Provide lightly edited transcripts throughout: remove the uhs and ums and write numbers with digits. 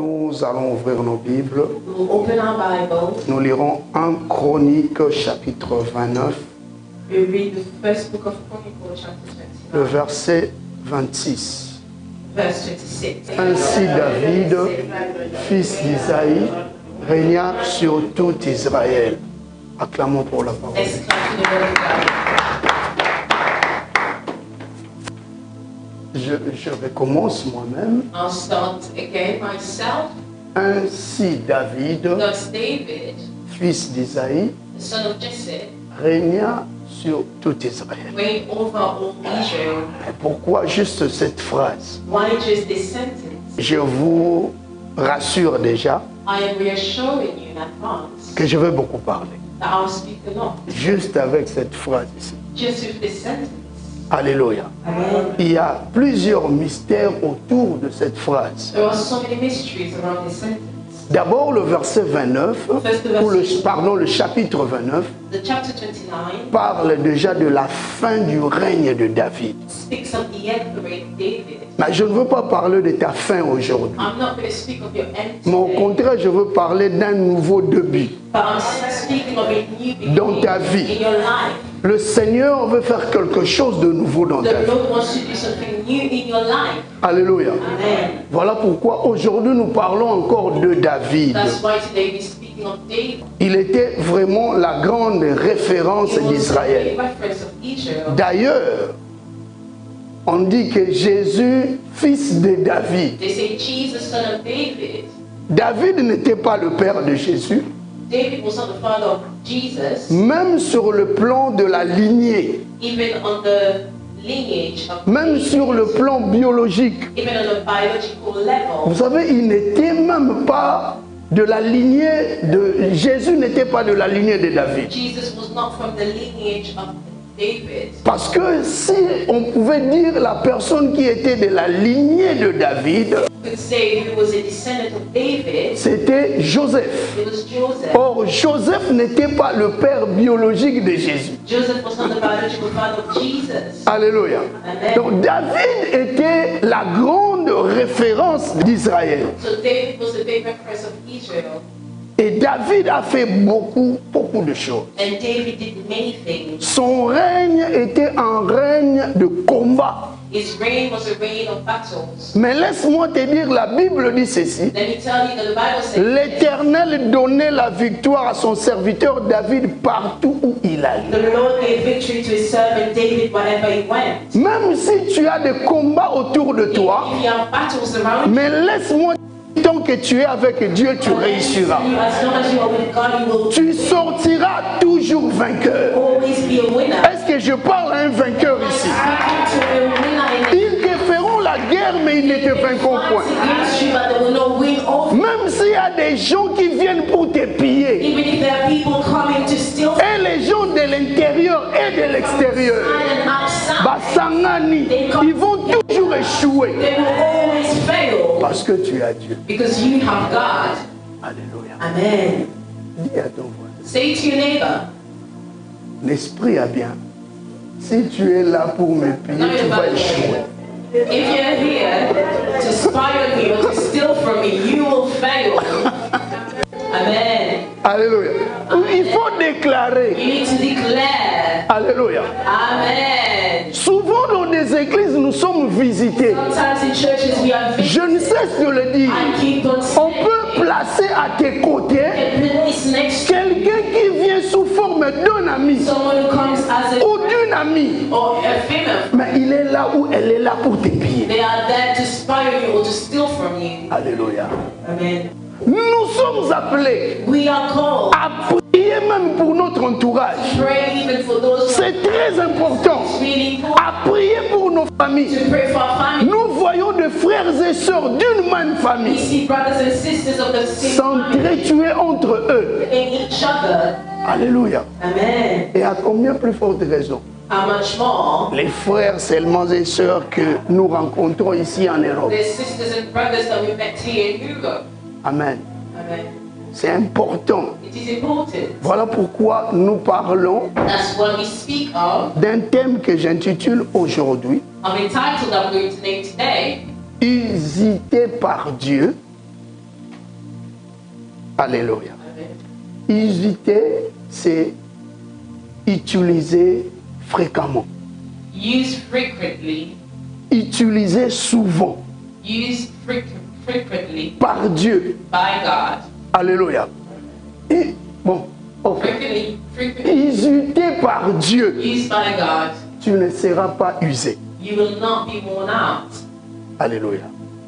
Nous allons ouvrir nos Bibles. We'll open our Bible. Nous lirons 1 Chronique chapitre 29, We read the first book of Chronicles, chapter le 29, verset 26. verse 26. Ainsi David, fils d'Isaïe, régna sur tout Israël. Acclamons pour la parole. Let's come to the word of God. Je recommence moi-même. I'll start again myself. Ainsi David, Thus David, fils d'Isaïe, the son of Jesse, régna sur tout Israël. reigned over all Israel. Et pourquoi juste cette phrase? Why just this sentence? Je vous rassure déjà I am reassuring you in advance que je vais beaucoup parler. that I'll speak a lot. Juste avec cette phrase ici. Just with this sentence. Alléluia. Amen. Il y a plusieurs mystères autour de cette phrase. There are so many mysteries around this sentence. D'abord le verset 29, ou le chapitre 29, The chapter 29 parle déjà de la fin du règne de David. speaks of the end of the reign of David. Mais je ne veux pas parler de ta fin aujourd'hui. I'm not going to speak of your end Mais au today, contraire, je veux parler d'un nouveau début. but I'm speaking of a new beginning Dans ta vie. in your life. Le Seigneur veut faire quelque chose de nouveau dans ta The vie. Lord wants to do something new in your life. Alléluia. Amen. Voilà pourquoi aujourd'hui nous parlons encore de David. That's why today we're speaking of David. Il était vraiment la grande référence He was d'Israël. a reference of Israel. D'ailleurs, on dit que Jésus, fils de David, They say Jesus, son of David. David n'était pas le père de Jésus, David was not the father of Jesus, même sur le plan de la lignée, even on the lineage of même David, sur le plan biologique. even on a biological level. Vous savez, il n'était même pas de la lignée de... Jésus n'était pas de la lignée de David. Jesus was not from the lineage of David. Parce que si on pouvait dire la personne qui était de la lignée de David, We could say who was a descendant of David, c'était Joseph. it was Joseph. Or, Joseph n'était pas le père biologique de Jésus. Joseph was not the biological father of Jesus. Alléluia. Amen. Donc, David était la grande référence d'Israël. So David was the big reference of Israel. Et David a fait beaucoup de choses. And David did many things. Son règne était un règne de combat. His reign was a reign of battles. Mais laisse-moi te dire, la Bible dit ceci. Let me tell you that the Bible says L'Éternel donnait la victoire à son serviteur David partout où il allait. the Lord gave victory to his servant David wherever he went. Même si tu as des combats autour de toi, If you have battles around you, mais laisse-moi, tant que tu es avec Dieu, tu réussiras. as long as you are with God, you will Tu sortiras toujours vainqueur. always be a winner. Est-ce que je parle à un vainqueur ici? Speaking to a winner in Ils te feront la guerre, mais ils ne te vaincront point. against you, but they will not win over. Même s'il y a des gens qui viennent pour te piller, Even if there are people coming to steal et les gens de l'intérieur et de l'extérieur, and outside, Basangani, ils vont toujours échouer. they will always fail Parce que tu as Dieu. because you have God. Alléluia. Amen. Dis à ton voisin, Say to your neighbor, l'esprit a bien. Si tu es là pour me piller, tu vas échouer. if you're here to spy on me or to steal from me, you will fail. Amen. Alléluia. Il faut déclarer. You need to declare. Alléluia. Amen. Souvent dans des églises, nous sommes visités. Sometimes in churches we are Je ne cesse de le dire. I keep on On saying, peut placer à tes côtés place next to quelqu'un qui vient sous forme d'un ami someone who comes as a ou d'une amie. or a female. Mais il est là où elle est là pour te piller. They are there to spy on you or to steal from you. Alléluia. Amen. Nous sommes appelés We are called à prier même pour notre entourage. to pray even for those who C'est très important. are really important, À prier pour nos familles. to pray for our family. Nous voyons des frères et sœurs d'une même We famille see brothers and sisters of the same family s'entretuer entre eux. in each other. Alléluia. Amen. Et à combien plus forte raison? How much more Les frères seulement et sœurs que nous rencontrons ici en Europe. the sisters and brothers that we met here in Europe. Amen. Amen. C'est important. It is important. Voilà pourquoi nous parlons That's what we speak of d'un thème que j'intitule aujourd'hui a title that we're going to name today, Usité par Dieu Alléluia. Amen. Usiter, c'est utiliser fréquemment. Use frequently. Utiliser souvent. Use frequently Par Dieu. by God. Alléluia. Et, bon, ok. Frequently Usité par Dieu. used by God. Tu ne seras pas usé. You will not be worn out. Alléluia.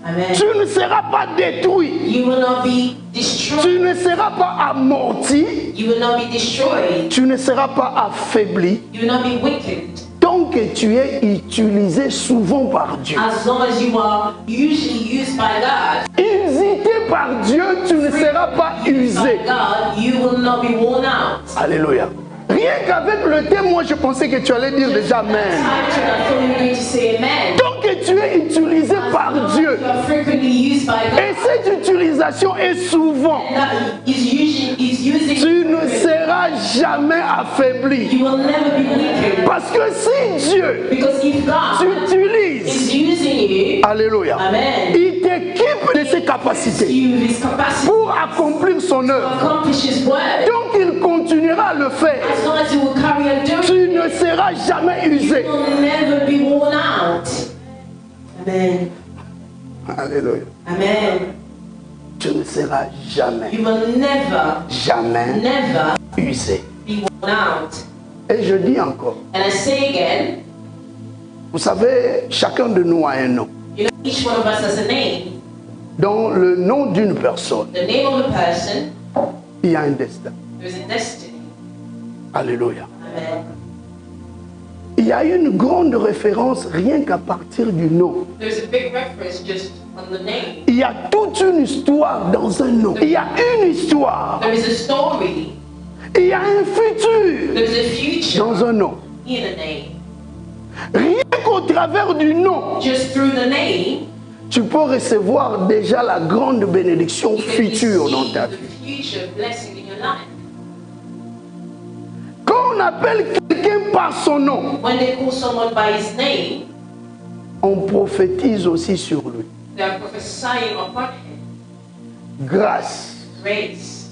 Amen. Tu ne seras pas détruit. You will not be destroyed. Tu ne seras pas amorti. You will not be destroyed. Tu ne seras pas affaibli. You will not be weakened. Tant que tu es utilisé souvent par Dieu. As long as you are usually used by God. Usité par Dieu, tu ne seras pas usé. By God, you will not be worn out. Alléluia. Rien qu'avec le thème, moi je pensais que tu allais dire déjà Amen. Tant que tu es utilisé par Dieu, et cette utilisation est souvent, tu ne seras jamais affaibli. Parce que si Dieu t'utilise, alléluia, il t'équipe de ses capacités pour accomplir son œuvre. Donc il continuera à le faire. Tu ne seras jamais usé. Amen. Alléluia. Amen. Tu ne seras jamais, You will jamais never usé. be worn out. Et je dis encore, And I say again, vous savez, chacun de nous a un nom. you know, each one of us has a name. Dans le nom d'une personne, The name of a person, il y a un destin. there's a destiny. Alléluia. Amen. Il y a une grande référence rien qu'à partir du nom. There's a big reference just on the name. Il y a toute une histoire dans un nom. Il y a une histoire. There is a story. Il y a un futur There's a future dans un nom. in a name. Rien qu'au travers du nom, Just through the name, tu peux recevoir déjà la grande bénédiction you can future dans receive ta the vie. future blessing in your life. Quand on appelle quelqu'un par son nom, When they call someone by his name, on prophétise aussi sur lui. they are prophesying upon him. Grâce. Grace.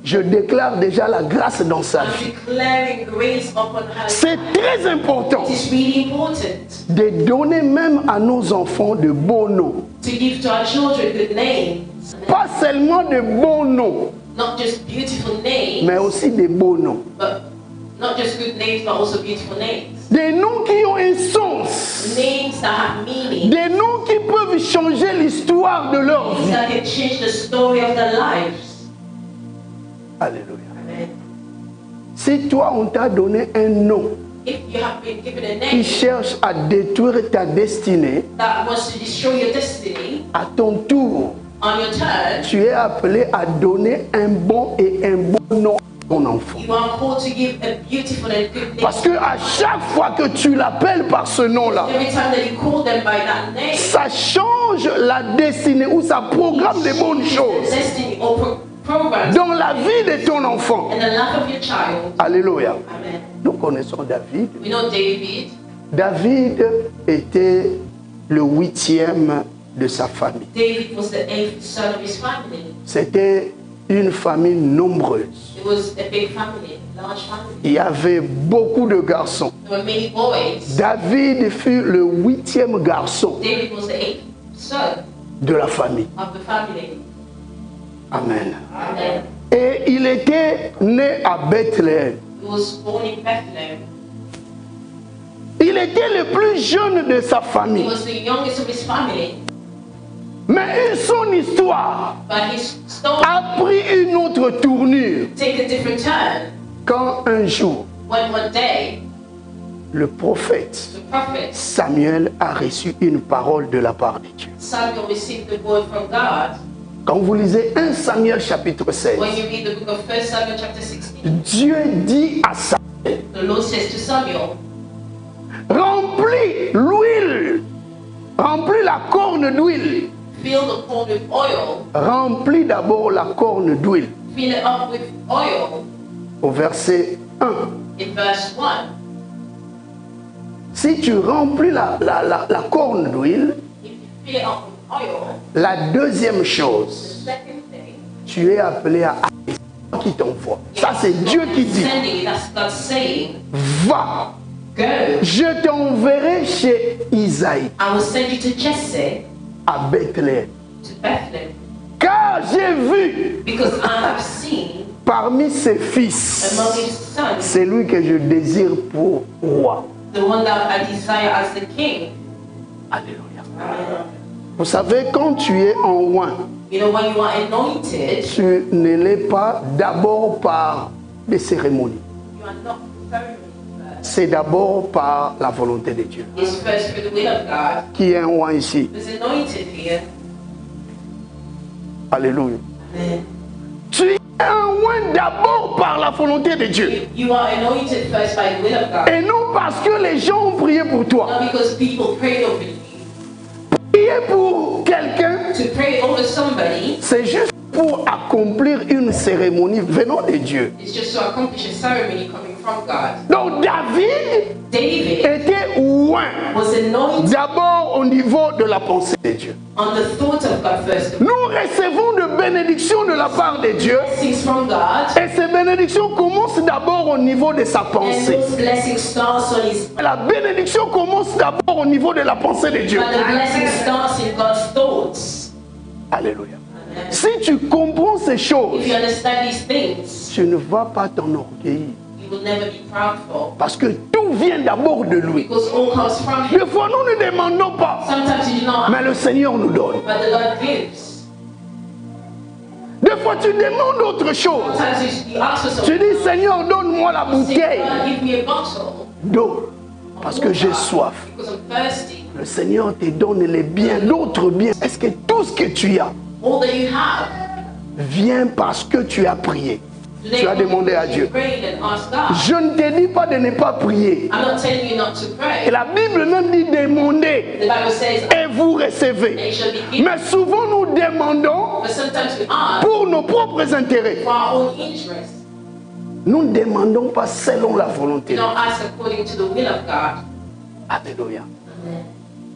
Je déclare déjà la grâce dans sa I'm vie. declaring grace upon her. C'est très important It is really important de donner même à nos enfants de beaux noms. to give to our children good names. Pas seulement de bons noms, Not just beautiful names, mais aussi des beaux noms. but not just good names, but also beautiful names. Des noms qui ont un sens. Names that have meaning. Des noms qui peuvent changer l'histoire de leur Names vie. that can change the story of their lives. Alléluia. Amen. Si toi, on t'a donné un nom If you have been given a qui name cherche à détruire ta destinée, that wants to destroy your destiny, à ton tour, on your turn, tu es appelé à donner un bon et un bon nom à ton enfant. you are called to give a beautiful and good name. Parce que à chaque fois que tu l'appelles par ce nom-là, Every time that you call them by that name, ça change la destinée ou ça programme des bonnes choses destiny or programs dans la vie de ton enfant. in the life of your child. Alléluia. Amen. Nous connaissons David. We know David. David était le 8e de sa famille. David was the 8th son of his family. C'était une famille nombreuse. It was a big family, large family. Il y avait beaucoup de garçons. There were many boys. David fut le 8e garçon David was the 8th son de la famille. of the family. Amen. Amen. Et il était né à Bethléem. He was born in Bethlehem. Il était le plus jeune de sa He famille. was the youngest of his family. Mais son histoire But his story a pris une autre tournure took a different turn quand un jour, when one day le prophète the prophet Samuel a reçu une parole de la part de Dieu. Samuel received the word from God. Quand vous lisez 1 Samuel chapitre 16, When you read the book of 1 Samuel chapter 16, Dieu dit à Samuel, the Lord says to Samuel, remplis l'huile, remplis la corne d'huile, fill the corn with oil, remplis d'abord la corne d'huile. fill it up with oil. Au verset 1, In verse 1, si tu remplis la corne d'huile, if you fill it up with oil, la deuxième the chose, second thing, tu tu es appelé à aller. C'est moi qui t'envoie. Ça, c'est Dieu qui dit. Va. Go. Je t'enverrai chez Isaïe. I will send you to Jesse. À Bethléem. To Bethlehem. Car j'ai vu. Because I have seen. Parmi ses fils. Among his sons. C'est lui que je désire pour roi. The one that I desire as the king. Alléluia. Amen. Vous savez, quand tu es en loin, you know, when you are anointed, tu ne l'es pas d'abord par des cérémonies. You are not ceremony. C'est d'abord par la volonté de Dieu. It's first through the will of God. Qui est un roi ici? Who's anointed here. Alléluia. Amen. Tu es un roi d'abord par la volonté de Dieu. You are anointed first by the will of God. Et non parce que les gens ont prié pour toi. Not because people prayed over you. Prier pour quelqu'un, To pray over somebody, c'est juste pour accomplir une cérémonie venant de Dieu. it's just to accomplish a ceremony coming from God. Donc David David était loin was anointed d'abord au niveau de la pensée de Dieu. on the thought of God first. Nous recevons de bénédictions de la part de Dieu. Blessings from God. Et ces bénédictions commencent d'abord au niveau de sa And pensée. those blessings starts on his. La bénédiction commence d'abord au niveau de la pensée de Dieu. But the blessing starts in God's thoughts. Alléluia. Amen. Si tu comprends ces choses, If you understand these things, tu ne vas pas t'enorgueillir. you will never be proudful. Parce que tout vient d'abord de lui. Because all comes from Him. Des fois, nous ne demandons pas, Sometimes you do not, mais le Seigneur nous donne. but the God gives. Des fois, tu demandes autre chose. Sometimes you ask for Tu something. dis, Seigneur, donne-moi la Say, bouteille God, give me a bottle. d'eau. Parce que j'ai soif. Because I'm thirsty. Le Seigneur te donne les biens, d'autres biens. Est-ce que tout ce que tu as All that you have, vient parce que tu as prié? Tu as demandé à Dieu. Pray and ask God. Je ne te dis pas de ne pas prier. I'm not telling you not to Et pray. la Bible même dit demandez The Bible says, et vous and recevez. it shall be given. Mais souvent nous demandons But sometimes we ask pour nos propres intérêts. for our own interest. Nous ne demandons pas selon la volonté We de Dieu. don't ask according to the will of God. Alléluia.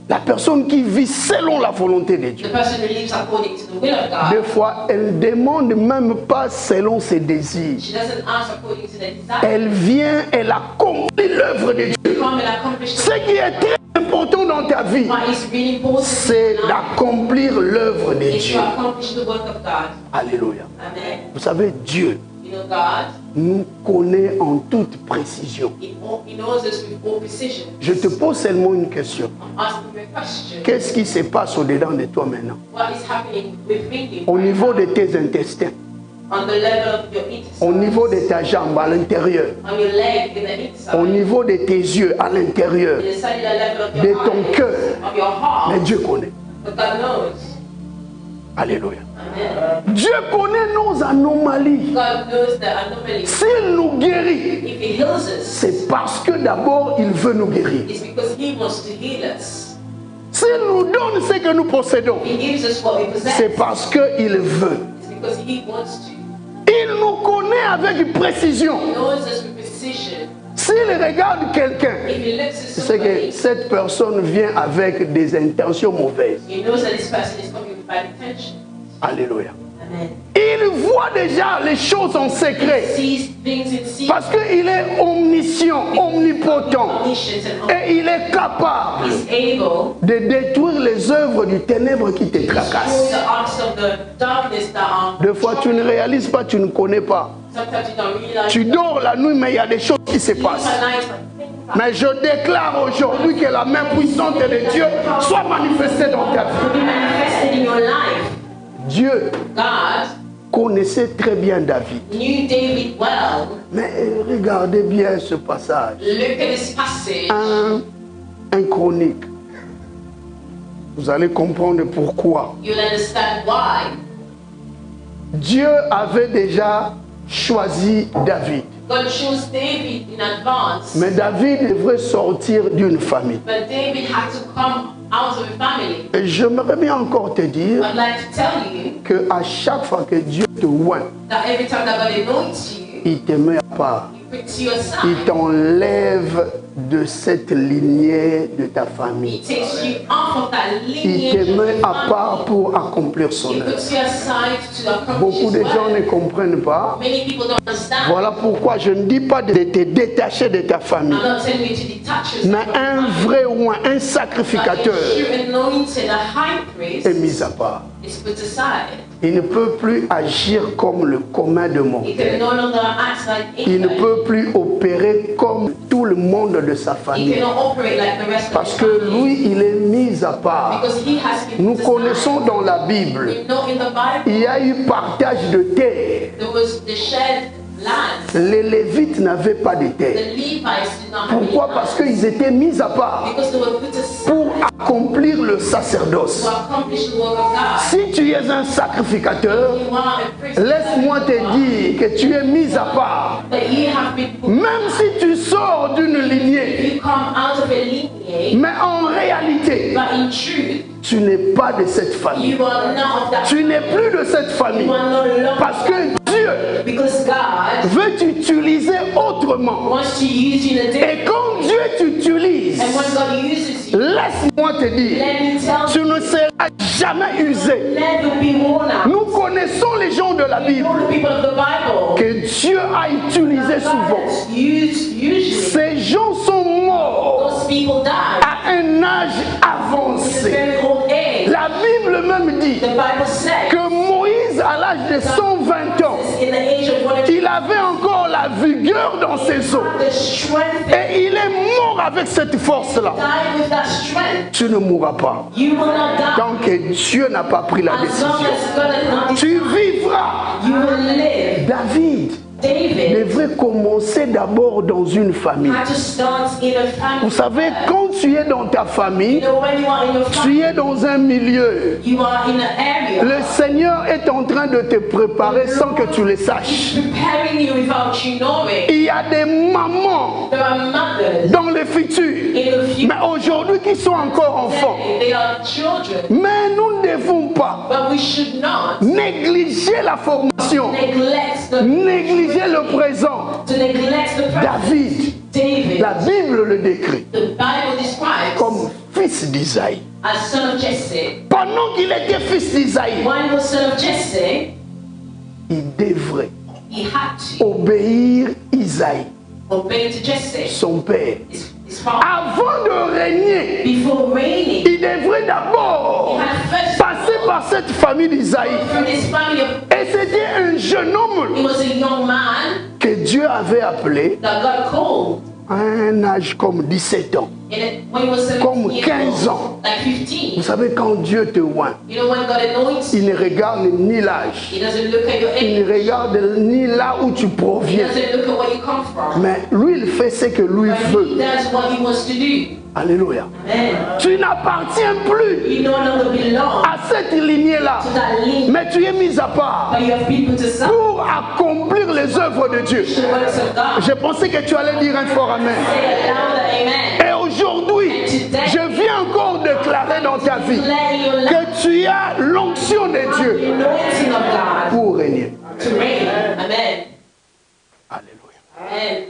La personne qui vit selon la volonté de Dieu, The person who lives according to the will of God, des fois, elle ne demande même pas selon ses désirs. she doesn't ask according to the desire. Elle vient, elle accomplit l'œuvre de Dieu. Come and accomplish Ce qui est très important dans ta vie, what is really important c'est in life d'accomplir l'œuvre de is Dieu. to accomplish the work of God. Alléluia. Amen. Vous savez, Dieu You know, God, nous connaît en toute précision. He knows us with all precision. Je te pose seulement une question. I'm asking you a question. Qu'est-ce qui se passe au-dedans de toi maintenant? What is happening within you Au right niveau now? de tes intestins, On the level of your intestines, au niveau de ta jambe à l'intérieur, on your leg, in the inside, au niveau de tes yeux à l'intérieur, in the cellular level of de your ton eyes, cœur. of your heart. Mais Dieu connaît. But God knows. Alléluia. Amen. Dieu connaît nos anomalies. God knows the anomalies. S'il nous guérit, If He heals us, c'est parce que d'abord il veut nous guérir. it's because He wants to heal us. S'il nous donne ce que nous possédons, He gives us what we possess. c'est parce qu'il veut. It's because He wants to. Il nous connaît avec précision. He knows us with precision. S'il regarde quelqu'un, If He looks at c'est que somebody, cette personne vient avec des intentions mauvaises. He knows that this person is coming with bad intention. Alléluia. Amen. Il voit déjà les choses en secret Sees things in secret. parce qu'il est omniscient, omnipotent Omniscient and et il est capable He's able de détruire les œuvres du ténèbre qui te to destroy tracassent. the acts of the darkness that are. Des fois, tu ne réalises pas, tu ne connais pas. Sometimes you don't realize. Tu dors la nuit, mais il y a des choses qui se passent. Mais je déclare aujourd'hui que la main puissante de Dieu soit manifestée dans ta vie. Be manifested in your life. Dieu God connaissait très bien David. knew David well. Mais regardez bien ce passage. Look at this passage. Un chronique. Vous allez comprendre pourquoi. You'll understand why. Dieu avait déjà choisi David. God chose David in advance. Mais David devrait sortir d'une famille. But David had to come out of a family. Et j'aimerais bien encore te dire I'd like to tell you qu'à chaque fois que Dieu te oint, that every time that God anoints you, il te met à part. He puts you aside. Il t'enlève de cette lignée de ta famille. He takes you off of that Il lineage te of met your à part family. pour accomplir son He œuvre. puts you aside to accomplish Beaucoup his de gens ne work. comprennent pas. Many people don't understand. Voilà pourquoi je ne dis pas de te détacher de ta famille. I'm not telling you to detach yourself Mais from your un family. vrai ou un But sacrificateur a true anointed, a high est priest, mis à part. is put aside. Il ne peut plus agir comme le commun de mon He père. can no longer act like Il ne anybody. peut plus opérer comme tout le monde de sa He famille. cannot operate like the rest of Parce his que family. lui, il est mis à part. Because he has been Nous put connaissons aside. dans la Bible, We know in the Bible il y a eu partage de terre. there was the shared land. Les Lévites n'avaient pas de The terre. Levites did not have any Pourquoi? land. Parce qu'ils étaient mis à part Because they were put aside pour accomplir le sacerdoce. to accomplish the work of God. Si tu es un sacrificateur, You are a priest. laisse-moi te dire que tu es mis à part. That you have been put. Même si tu sors d'une lignée, You come out of a lineage, mais en réalité, but in truth, tu n'es pas de cette famille. you are not of that. Tu n'es plus de cette famille. You are no longer. Parce que Dieu Because God veut t'utiliser autrement. wants to use you in a different. Et quand Dieu t'utilise, And when God uses you, laisse-moi te dire, let me tell tu you, ne seras jamais usé. never be worn out. Nous connaissons les gens de la You Bible know the people of the Bible. que Dieu a utilisés souvent. God used usually. Ces gens sont morts Those people die à un âge at a avancé. very old age. La Bible même dit The Bible says que Moïse, à l'âge de 120 ans, in the age of 100, il avait encore la vigueur dans ses os. the strength, Et il est mort avec cette force-là. die with that strength. Tu ne mourras pas. You will not die. Tant que Dieu n'a pas pris la As long décision. as God has not Tu decided, vivras. you will live. David David devrait commencer d'abord dans une famille. had to start in a family. Vous savez, quand tu es dans ta You famille, know, when you are in your tu family, es dans un milieu. you are in an area. Le Seigneur est en train de te préparer sans que tu le saches. Preparing you without you knowing. Il y a des mamans There are mothers dans le futur, in the future. mais aujourd'hui qui sont encore enfants. They are children. Mais nous ne devons pas But we should not négliger la formation, neglect the négliger le présent. to neglect the present. David, David, la Bible le décrit the Bible describes comme fils d'Isaïe. as son of Jesse. Pendant qu'il était fils d'Isaïe, When he was son of Jesse, il devrait he had to obéir Isaïe, obey to Jesse, son père. his father. Avant de régner, Before reigning, il devrait d'abord he had first passer par cette famille d'Isaïe. through this family of. Et c'était un jeune homme He was a young man que Dieu avait appelé that God called. à un âge comme 17 ans. When he was 17 Comme years 15 old, ans. like 15. Vous savez, quand Dieu te oint, You know, when God anoints il you, ne regarde ni l'âge, he doesn't look at your il age. ne regarde ni là où tu He proviens. doesn't look at where you come from. Mais lui, il fait ce que lui But he veut. does what he wants to do. Alléluia. Amen. Tu n'appartiens plus You no longer belong à cette lignée-là, to that link, mais tu es mis à part but you have people to serve pour accomplir les œuvres de Dieu. the works of God. Je pensais que tu allais dire un fort amen. Say it louder, amen. Et aujourd'hui, je viens encore déclarer dans ta vie Let your life que tu as l'onction de the Dieu anointing of God pour régner. to reign. Amen. Alléluia. Amen.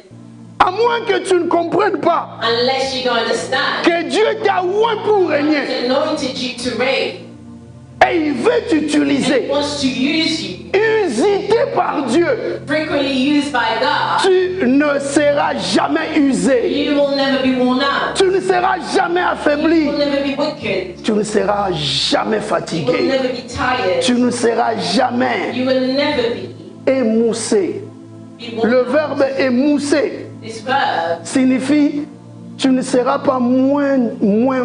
À moins que tu ne comprennes pas Unless you don't understand, que Dieu t'a oint pour régner He anointed you to reign. et il veut He t'utiliser, wants to use you, usité par Dieu, frequently used by God. tu ne seras jamais usé, You will never be worn out. tu ne seras jamais You affaibli, will never be wicked. tu ne seras jamais You will fatigué, never be tired. tu ne seras jamais You will never be émoussé. worn Le out. verbe émousser This verb, signifie tu ne seras pas moins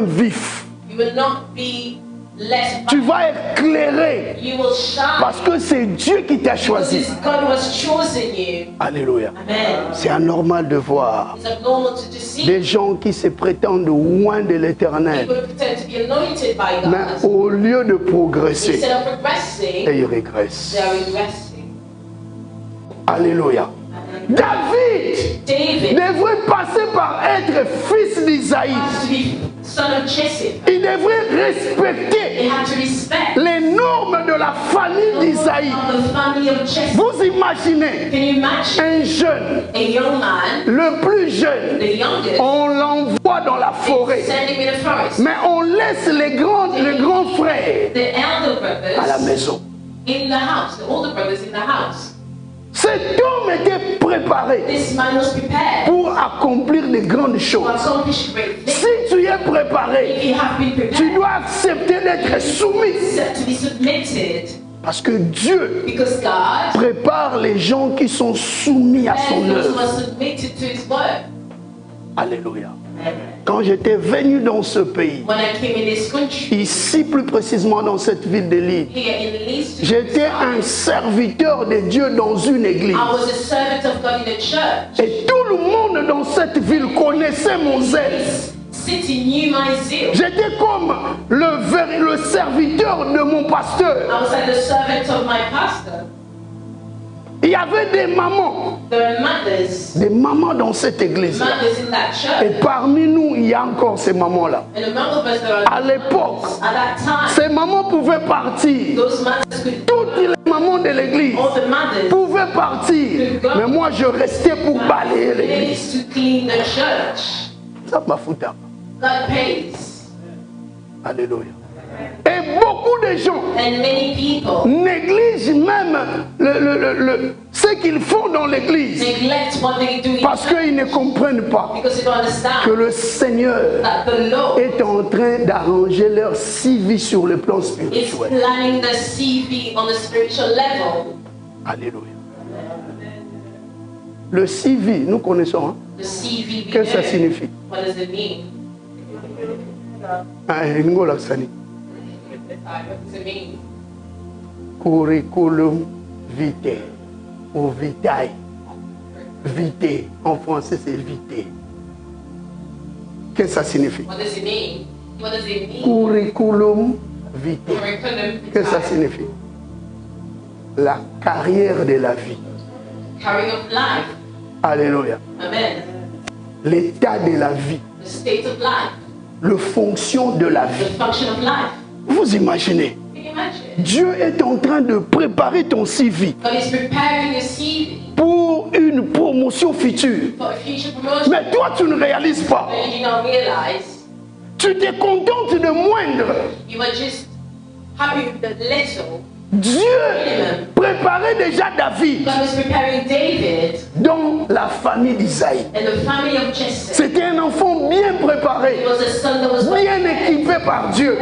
vif. you will not be less Tu violent. vas éclairer You will shine. parce que c'est Dieu qui t'a Because choisi. it's God who has chosen you. Alléluia. Amen. C'est anormal de voir It's abnormal to deceive. des gens qui se prétendent loin de l'éternel, People pretend to be anointed by God. mais au lieu de progresser, Instead of progressing, ils régressent. they are regressing. Alléluia. Amen. David devrait passer par être fils d'Isaïe. Il devrait respecter les normes de la famille d'Isaïe. Vous imaginez un jeune, le plus jeune, on l'envoie dans la forêt, mais on laisse les grands frères à la maison. Cet homme était préparé pour accomplir de grandes choses. Si tu es préparé, tu dois accepter d'être soumis. Parce que Dieu prépare les gens qui sont soumis à son œuvre. Alléluia. Quand j'étais venu dans ce pays, ici plus précisément dans cette ville de Lille, j'étais un serviteur de Dieu dans une église. Et tout le monde dans cette ville connaissait mon zèle. J'étais comme le serviteur de mon pasteur. Il y avait des mamans dans cette église. Et parmi nous, il y a encore ces mamans-là. À l'époque, ces mamans pouvaient partir. Toutes les mamans de l'église pouvaient partir. Mais moi, je restais pour balayer l'église. Ça m'a foutu. Alléluia. Et beaucoup de gens négligent même ce qu'ils font dans l'église parce qu'ils ne comprennent pas que le Seigneur est en train d'arranger leur CV sur le plan spirituel. Alléluia. Le CV, nous connaissons. Hein? Qu'est-ce que ça signifie? Curriculum vitae ou vitae. Vitae, en français c'est vitae. Qu'est-ce que ça signifie? Curriculum vitae. Qu'est-ce que ça signifie? La carrière de la vie. Alléluia. L'état de la vie. Le fonction de la vie. Vous imaginez? Dieu est en train de préparer ton CV pour une promotion future. Mais toi, tu ne réalises pas. Tu te contentes de moindre. Dieu préparait déjà David dans la famille d'Isaïe. C'était un enfant bien préparé, bien équipé par Dieu.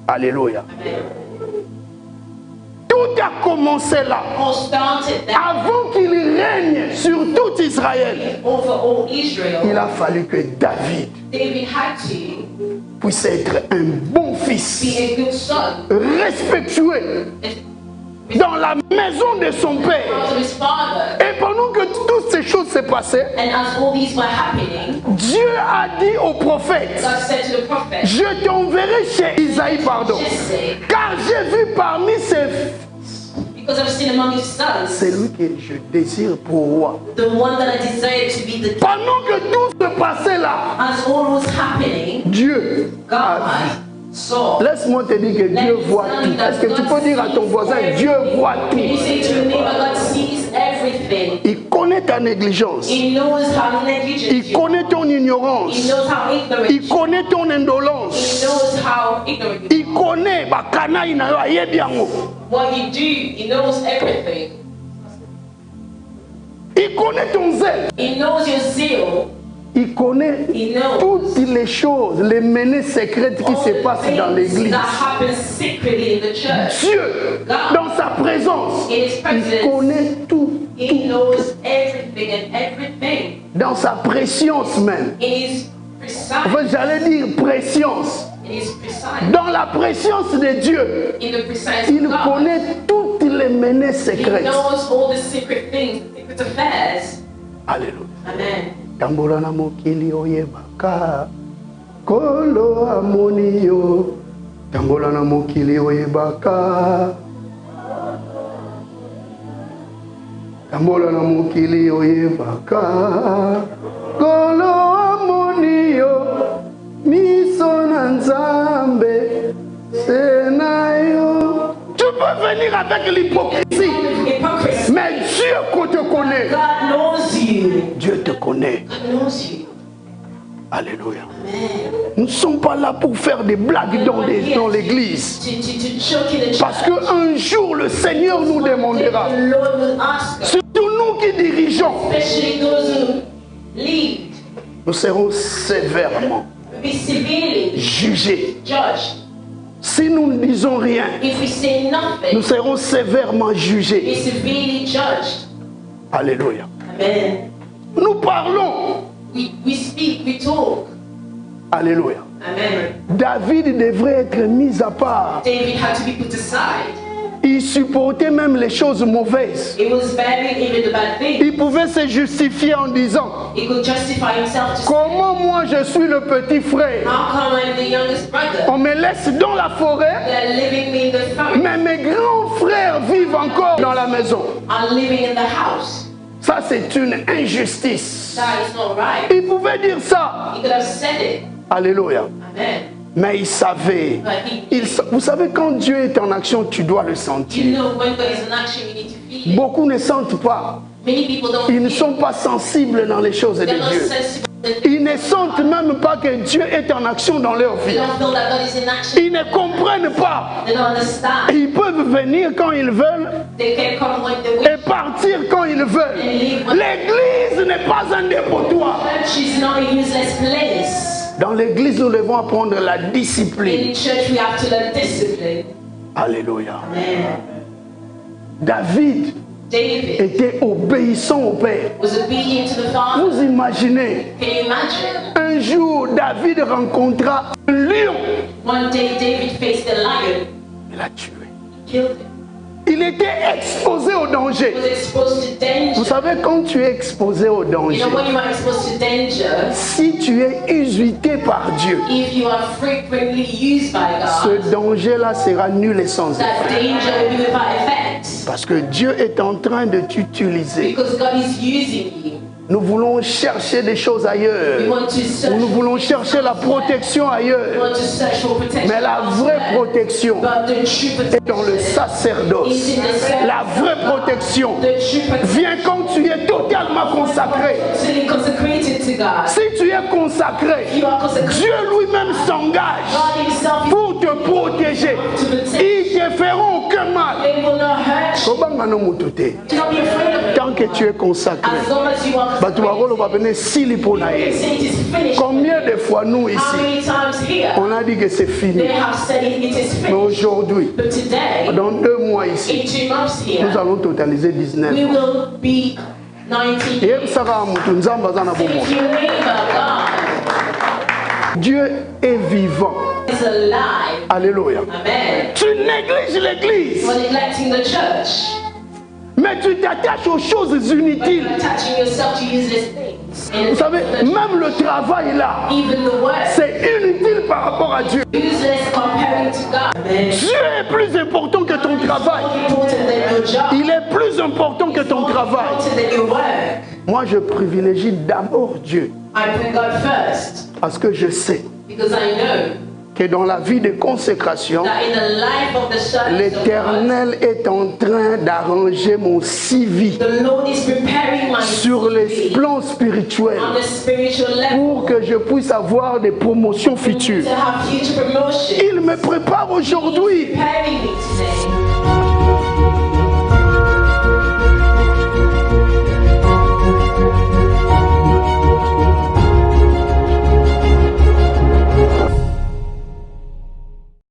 Alléluia. Tout a commencé là. Avant qu'il règne sur tout Israël, il a fallu que David puisse être un bon fils, respectueux dans la maison de son père. Et pendant que toutes ces choses se passaient, Dieu a dit au prophète, je t'enverrai chez Isaïe, car j'ai vu parmi ses c'est lui que je désire pour roi. Pendant que tout se passait là, Dieu a vu. Laisse-moi te dire que Dieu voit tout. Est-ce que tu peux dire à ton voisin, Dieu voit tout? Il connaît ta négligence. Il connaît ton ignorance. Il connaît ton indolence. Il connaît what you do, he knows everything. Il connaît ton zèle. He knows your zeal. Il connaît toutes les choses, les menées secrètes qui se passent dans l'église. Dieu, dans sa présence, il connaît tout. He knows everything and everything. Dans sa préscience même. Enfin, j'allais dire préscience. Dans la préscience de Dieu, il connaît toutes les menées secrètes. Alléluia. Amen. Tambola na mokili oyebaka kolo amoni yo. Tambola na mokili oyebaka Tambola na mokili oyebaka kolo amonio miso na nzambe senayo. Tu peux venir avec l'hypocrisie, mais Dieu te connaît. Dieu te connaît. Alléluia. Nous ne sommes pas là pour faire des blagues dans l'église. Parce qu'un jour, le Seigneur nous demandera, surtout nous qui dirigeons, nous serons sévèrement jugés. Si nous ne disons rien, nous serons sévèrement jugés. Alléluia. Nous parlons. We speak, we talk. Alléluia. Amen. David devrait être mis à part. David had to be put aside. Il supportait même les choses mauvaises. He was bearing even the bad things. Il pouvait se justifier en disant, He could justify himself to comment moi je suis le petit frère? How come I'm the youngest brother? On me laisse dans la forêt, They're living in the forest. mais mes grands frères vivent encore dans la maison. I'm living in the house. Ça, c'est une injustice. That is not right. Il pouvait dire ça. He could have said it. Alléluia. Amen. Mais il savait. Vous savez, quand Dieu est en action, tu dois le sentir. You know when God is in action, you need to feel it. Beaucoup ne sentent pas. Many people don't Ils ne feel sont pas sensibles dans les choses de They're not Dieu. sensible. Ils ne sentent même pas que Dieu est en action dans leur vie. They don't feel that God is in action. Ils ne comprennent pas. They don't understand. Ils peuvent venir quand ils veulent They can come when they wish. et partir quand ils veulent. L'église n'est pas un dépotoir. Church is not a useless place. Dans l'église, nous devons apprendre la discipline. In church, we have to learn discipline. Alléluia. Amen. David David était obéissant au Père. was obedient to the Father. Vous imaginez, Can you imagine? un jour, David rencontra un lion. One day, David faced a lion, Il l'a tué. killed him. Il était exposé au He danger. was exposed to danger. Vous savez, quand tu es exposé au You danger, know, when you are exposed to danger, si tu es usité par Dieu, if you are frequently used by God, ce danger-là sera nul et sans that effet. danger will be without effect. Parce que Dieu est en train de t'utiliser. Because God is using you. Nous voulons chercher des choses We ailleurs. want to search. Nous voulons chercher la protection We ailleurs. want to search for protection. Mais la vraie elsewhere. protection But the true est dans le protection sacerdoce. is in the service. La vraie protection The true protection vient quand tu es totalement consacré. is consecrated to God. Si tu es consacré, You are consecrated. Dieu lui-même s'engage God Himself is pour te protéger. Ils ne te feront aucun mal. They will not hurt you. Kobanga no mutu te. Do not be afraid of it. Tant que tu es consacré, As long as you are bato bakolo consecrated. babene sili po na They ye. say it is finished. Combien de fois nous How ici, many times here on a dit que c'est fini. they have said it is Mais finished. aujourd'hui, But today, dans 2 mois ici, in 2 months here, nous allons totaliser 19. we will be 19 Et years. Saka mutu nzamba aza na If bomoi. you neighbor Dieu est vivant. God is alive. Alléluia. Amen. Tu négliges l'église, For neglecting the church, mais tu t'attaches aux choses inutiles. attaching yourself to useless things. Vous savez, même le travail là, Even the word, c'est inutile par rapport à Dieu. useless comparing to God. Amen. Dieu est plus important que ton travail. Important than your job. Il est plus important que ton travail. Important than your work. Moi, je privilégie d'abord Dieu. I put God first Parce que je sais because I know que dans la vie de consécration, that in the life of the servants of God, l'Éternel est en train d'arranger mon CV the Lord is preparing my sur les CV plans spirituels on the spiritual level pour que je puisse avoir des promotions futures. to have future promotion. Il me prépare aujourd'hui. Preparing me today.